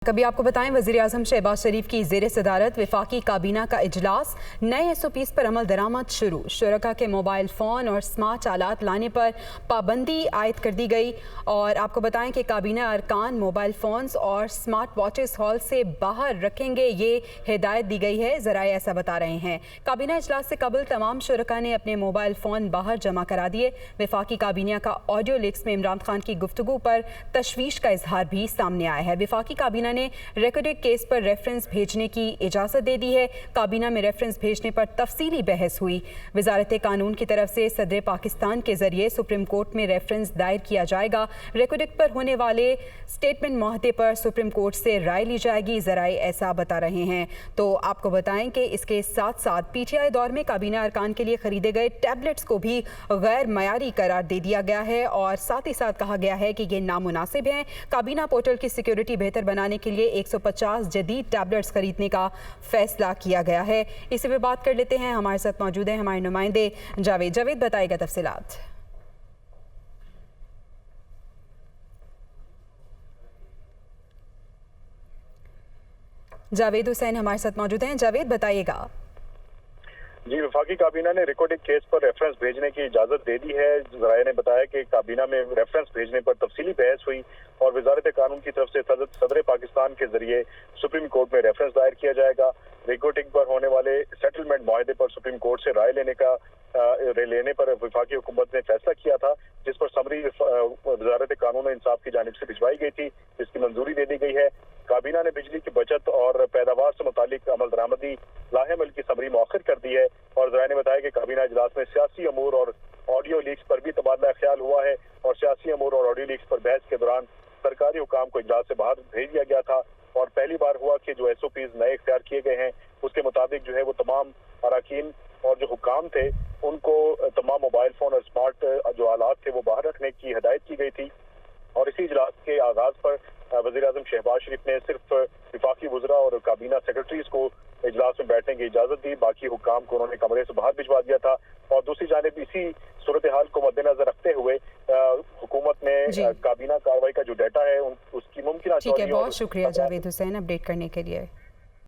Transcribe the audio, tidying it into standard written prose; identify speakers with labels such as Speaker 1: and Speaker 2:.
Speaker 1: कभी आपको बताएं, वज़ीर-ए-आज़म शहबाज शरीफ की ज़ेर सदारत वफाकी काबीना का इजलास, नए SOPs पर अमल दरामद शुरू। शुरका के मोबाइल फ़ोन और स्मार्ट आलात लाने पर पाबंदी आयद कर दी गई। और आपको बताएं कि काबीना अरकान मोबाइल फ़ोन्स और स्मार्ट वॉचेस हॉल से बाहर रखेंगे, ये हिदायत दी गई है। ज़राए ऐसा बता रहे हैं। काबीना इजलास से कबल तमाम शुरका ने अपने मोबाइल फ़ोन बाहर जमा करा दिए। वफाकी काबीना का ऑडियो लीक्स में इमरान खान की गुफ्तगू पर तशवीश का इजहार भी सामने आया है। वफाकी काबीना ने रिकॉर्डेड केस पर रेफरेंस भेजने की इजाज़त दे दी है। काबीना में रेफरेंस भेजने पर तफसीली बहस हुई। वजारत कानून की तरफ से सदर पाकिस्तान के जरिए सुप्रीम कोर्ट में रेफरेंस दायर किया जाएगा। रिकॉर्डेड पर होने वाले स्टेटमेंट मुआहदे पर सुप्रीम कोर्ट से राय ली जाएगी। ज़राए ऐसा बता रहे हैं। तो आपको बताएं कि इसके साथ साथ PTI दौर में काबीना अरकान के लिए खरीदे गए टैबलेट्स को भी गैर मयारी करार दे दिया गया है और साथ ही साथ कहा गया है कि ये नामुनासिब हैं। काबीना पोर्टल की सिक्योरिटी बेहतर बनाने के लिए 150 जदीद टैबलेट्स खरीदने का फैसला किया गया है। इसी पे बात कर लेते हैं। हमारे साथ मौजूद हैं हमारे नुमाइंदे जावेद बताएगा तफसीलात। जावेद हुसैन हमारे साथ मौजूद हैं। जावेद बताइएगा।
Speaker 2: जी, वफाकी काबीना ने रिकॉर्डेड केस पर रेफरेंस भेजने की इजाजत दे दी है। ज़राए ने बताया कि काबीना में रेफरेंस भेजने पर तफसीली बहस हुई और वजारत कानून की तरफ से सदर पाकिस्तान के जरिए सुप्रीम कोर्ट में रेफरेंस दायर किया जाएगा। रिकॉर्डिंग पर होने वाले सेटलमेंट मुआहदे पर सुप्रीम कोर्ट से राय लेने पर वफाकी हुकूमत ने फैसला किया था, जिस पर समरी वजारत कानून और इंसाफ की जानिब से भिजवाई गई थी, जिसकी मंजूरी दे दी गई है। काबीना ने बिजली की बचत और पैदावार से मुतालिक अमल दरामदी लाहेमल की समरी मौखर कर दी है। और ज़राए ने बताया कि काबीना इजलास में सियासी अमूर और ऑडियो लीक्स पर भी तबादला ख्याल हुआ है और सियासी अमूर और ऑडियो लीक्स पर बहस के दौरान सरकारी हुकाम को इजलास से बाहर भेज दिया गया था। और पहली बार हुआ कि जो SOPs नए इख्तियार किए गए हैं उसके मुताबिक जो है वो तमाम अराकीन और जो हुकाम थे उनको तमाम मोबाइल फोन और स्मार्ट जो आलात थे वो बाहर रखने की हिदायत की गई थी। और इसी इजलास के आगाज पर वज़ीर-ए-आज़म शहबाज शरीफ ने सिर्फ वफाकी वज़रा और काबीना सेक्रेटरीज को इजलास में बैठने की इजाजत दी, बाकी हुकाम को उन्होंने कमरे से बाहर भिजवा दिया था। और दूसरी जानिब इसी सूरत हाल को मद्देनजर रखते हुए हुकूमत ने काबीना कार्रवाई का जो डाटा है उसकी मुमकिन
Speaker 1: ठीक है, बहुत शुक्रिया जावेद हुसैन अपडेट करने के लिए।